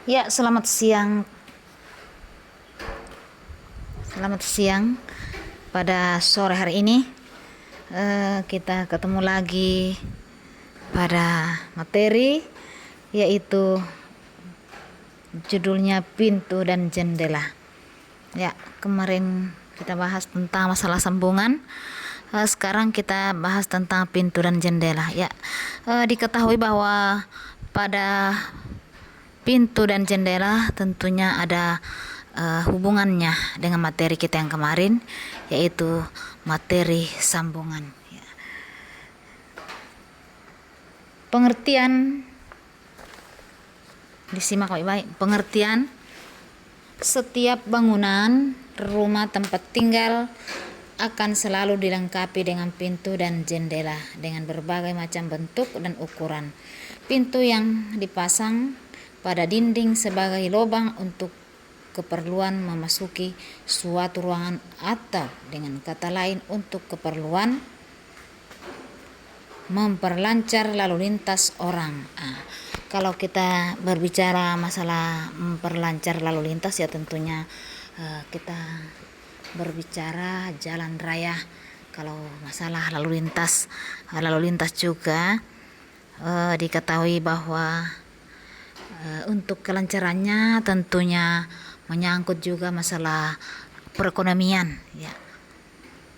Ya, selamat siang. Selamat siang. Pada sore hari ini kita ketemu lagi pada materi, yaitu judulnya pintu dan jendela. Ya, kemarin kita bahas tentang masalah sambungan. Sekarang kita bahas tentang pintu dan jendela. Ya, diketahui bahwa pada pintu dan jendela tentunya ada hubungannya dengan materi kita yang kemarin, yaitu materi sambungan. Ya. Pengertian, disimak baik-baik. Pengertian: setiap bangunan, rumah, tempat tinggal akan selalu dilengkapi dengan pintu dan jendela dengan berbagai macam bentuk dan ukuran. Pintu yang dipasang pada dinding sebagai lubang untuk keperluan memasuki suatu ruangan, atau dengan kata lain untuk keperluan memperlancar lalu lintas orang. Kalau kita berbicara masalah memperlancar lalu lintas, ya tentunya kita berbicara jalan raya. Kalau masalah lalu lintas juga diketahui bahwa untuk kelancarannya tentunya menyangkut juga masalah perekonomian, ya.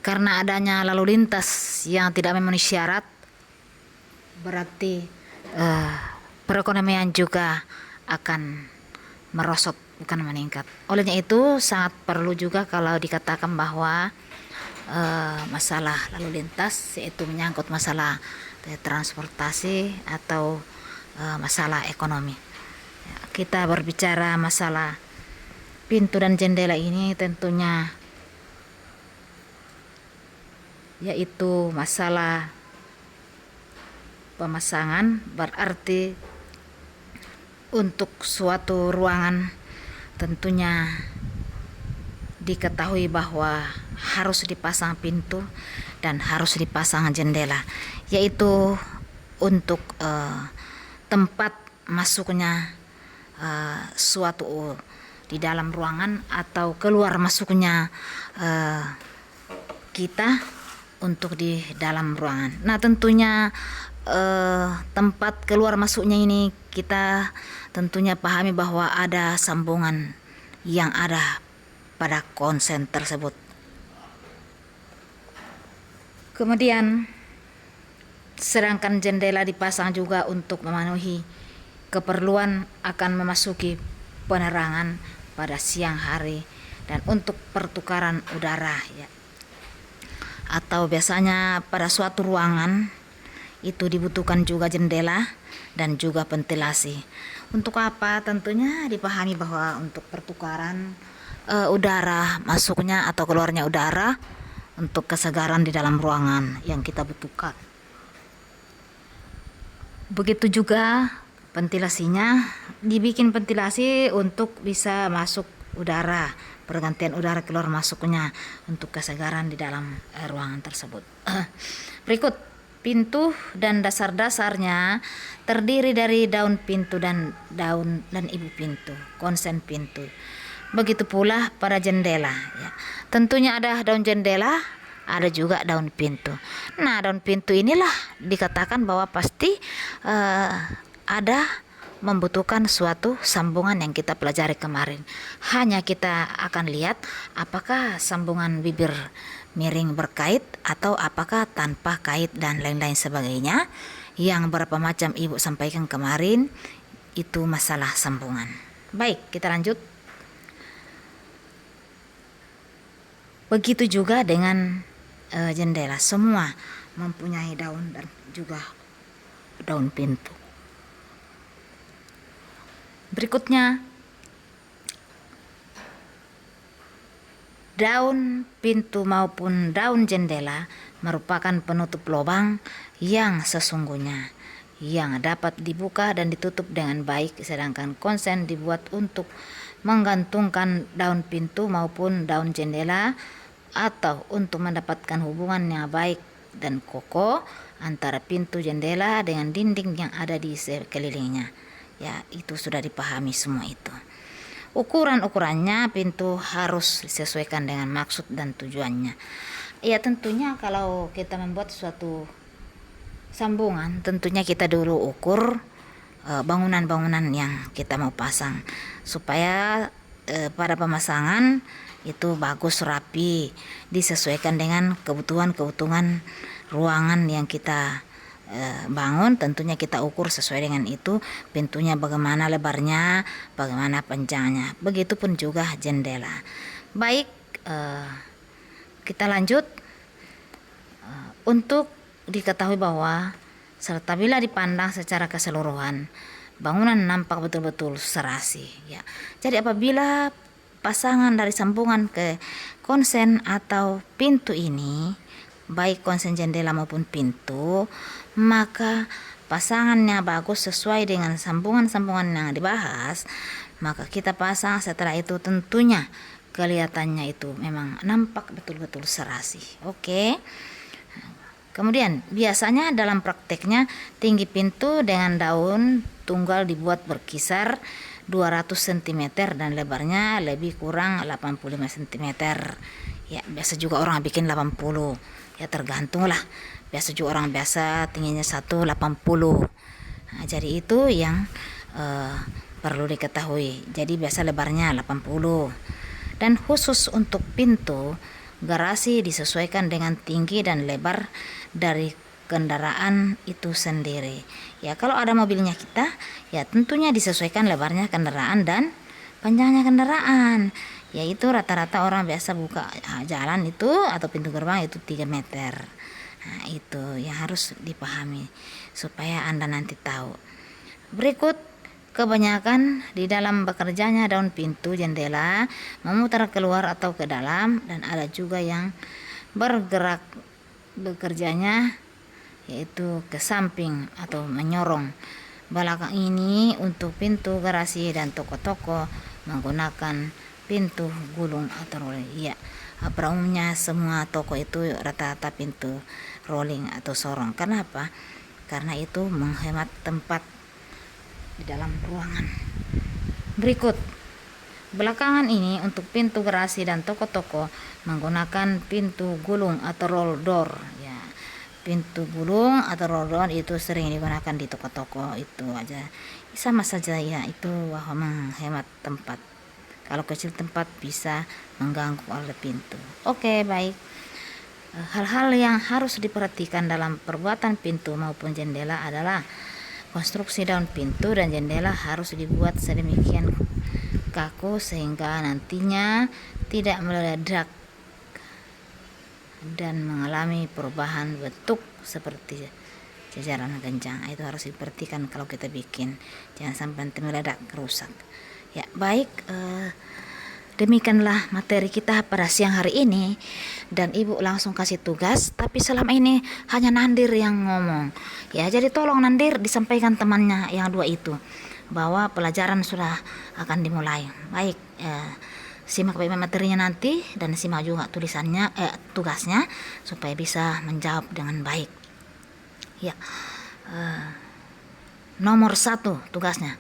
Karena adanya lalu lintas yang tidak memenuhi syarat, berarti perekonomian juga akan merosot, bukan meningkat. Olehnya itu sangat perlu juga kalau dikatakan bahwa masalah lalu lintas, yaitu menyangkut masalah transportasi atau masalah ekonomi. Ya, kita berbicara masalah pintu dan jendela ini tentunya yaitu masalah pemasangan, berarti untuk suatu ruangan tentunya diketahui bahwa harus dipasang pintu dan harus dipasang jendela, yaitu untuk tempat masuknya suatu di dalam ruangan atau keluar masuknya kita untuk di dalam ruangan. Nah, tentunya tempat keluar masuknya ini kita tentunya pahami bahwa ada sambungan yang ada pada konsen tersebut. Kemudian sedangkan jendela dipasang juga untuk memenuhi keperluan akan memasuki penerangan pada siang hari dan untuk pertukaran udara, ya. Atau biasanya pada suatu ruangan itu dibutuhkan juga jendela dan juga ventilasi. Untuk apa? Tentunya dipahami bahwa untuk pertukaran udara masuknya atau keluarnya udara, untuk kesegaran di dalam ruangan yang kita butuhkan. Begitu juga ventilasinya, dibikin ventilasi untuk bisa masuk udara, pergantian udara keluar masuknya untuk kesegaran di dalam ruangan tersebut. Berikut, pintu dan dasar-dasarnya terdiri dari daun pintu dan ibu pintu, konsen pintu. Begitu pula pada jendela, ya. Tentunya ada daun jendela, ada juga daun pintu. Nah, daun pintu inilah dikatakan bahwa pasti ada membutuhkan suatu sambungan yang kita pelajari kemarin. Hanya kita akan lihat apakah sambungan bibir miring berkait atau apakah tanpa kait dan lain-lain sebagainya. Yang berapa macam Ibu sampaikan kemarin itu masalah sambungan. Baik, kita lanjut. Begitu juga dengan jendela, semua mempunyai daun dan juga daun pintu. Berikutnya, daun pintu maupun daun jendela merupakan penutup lubang yang sesungguhnya yang dapat dibuka dan ditutup dengan baik, sedangkan konsen dibuat untuk menggantungkan daun pintu maupun daun jendela atau untuk mendapatkan hubungan yang baik dan kokoh antara pintu jendela dengan dinding yang ada di sekelilingnya. Ya, itu sudah dipahami semua itu. Ukurannya pintu harus disesuaikan dengan maksud dan tujuannya. Ya, tentunya kalau kita membuat suatu sambungan, tentunya kita dulu ukur bangunan-bangunan yang kita mau pasang supaya pada pemasangan itu bagus, rapi, disesuaikan dengan kebutuhan ruangan yang kita bangun. Tentunya kita ukur sesuai dengan itu, pintunya bagaimana lebarnya, bagaimana panjangnya, begitupun juga jendela. Baik, kita lanjut. Untuk diketahui bahwa serta bila dipandang secara keseluruhan, bangunan nampak betul-betul serasi. Ya. Jadi apabila pasangan dari sambungan ke konsen atau pintu ini, baik konsen jendela maupun pintu, maka pasangannya bagus sesuai dengan sambungan-sambungan yang dibahas, maka kita pasang. Setelah itu tentunya kelihatannya itu memang nampak betul-betul serasi. Oke. Kemudian biasanya dalam prakteknya tinggi pintu dengan daun tunggal dibuat berkisar 200 cm dan lebarnya lebih kurang 85 cm. Ya, biasa juga orang bikin 80. Ya, tergantung lah. Biasa juga orang biasa tingginya 180. Nah, jadi itu yang perlu diketahui. Jadi biasa lebarnya 80. Dan khusus untuk pintu garasi disesuaikan dengan tinggi dan lebar dari kendaraan itu sendiri. Ya, kalau ada mobilnya kita, ya tentunya disesuaikan lebarnya kendaraan dan panjangnya kendaraan. Yaitu rata-rata orang biasa buka jalan itu atau pintu gerbang itu 3 meter. Nah, itu yang harus dipahami supaya Anda nanti tahu. Berikut, kebanyakan di dalam bekerjanya daun pintu jendela memutar keluar atau ke dalam, dan ada juga yang bergerak bekerjanya yaitu ke samping atau menyorong. Belakang ini untuk pintu garasi dan toko-toko menggunakan pintu gulung atau rolling. Ya, pada umumnya semua toko itu rata-rata pintu rolling atau sorong. Kenapa? Karena itu menghemat tempat di dalam ruangan. Berikut, belakangan ini untuk pintu garasi dan toko-toko menggunakan pintu gulung atau roll door. Ya, pintu gulung atau roll door itu sering digunakan di toko-toko, itu aja sama saja ya, itu menghemat tempat. Kalau kecil tempat bisa mengganggu oleh pintu. Oke, baik. Hal-hal yang harus diperhatikan dalam perbuatan pintu maupun jendela adalah konstruksi daun pintu dan jendela harus dibuat sedemikian kaku sehingga nantinya tidak meledak dan mengalami perubahan bentuk seperti jajaran genjang. Itu harus diperhatikan kalau kita bikin, jangan sampai nanti meledak, rusak. Ya, baik, demikianlah materi kita pada siang hari ini, dan Ibu langsung kasih tugas, tapi selama ini hanya Nandir yang ngomong. Ya, jadi tolong Nandir disampaikan temannya yang dua itu bahwa pelajaran sudah akan dimulai. Baik, simak baik materinya nanti dan simak juga tulisannya, tugasnya supaya bisa menjawab dengan baik. Ya, nomor 1 tugasnya.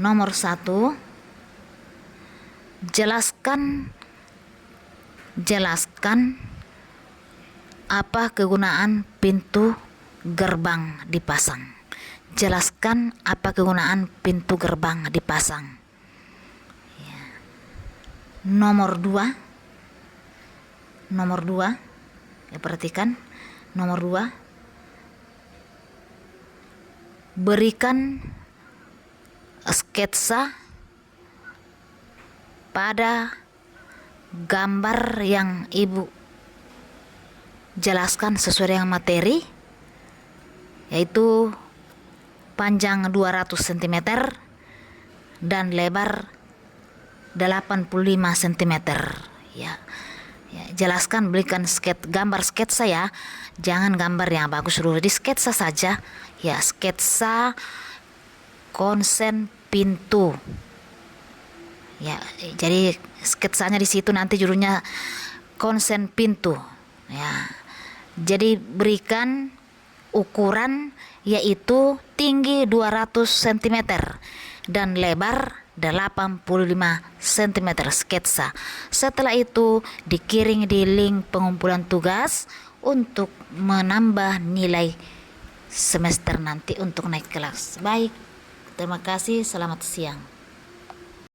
Nomor 1, jelaskan apa kegunaan pintu gerbang dipasang. Jelaskan apa kegunaan pintu gerbang dipasang. Ya. Nomor 2, ya, perhatikan. Nomor 2, berikan sketsa pada gambar yang Ibu jelaskan sesuai dengan materi, yaitu panjang 200 cm dan lebar 85 cm. Ya, jelaskan, berikan gambar sketsa ya, jangan gambar yang bagus dulu, di sketsa saja ya, sketsa konsen pintu. Ya, jadi sketsanya di situ nanti judulnya konsen pintu. Ya, jadi berikan ukuran yaitu tinggi 200 cm dan lebar 85 cm sketsa. Setelah itu dikirim di link pengumpulan tugas untuk menambah nilai semester nanti untuk naik kelas. Baik, terima kasih, selamat siang.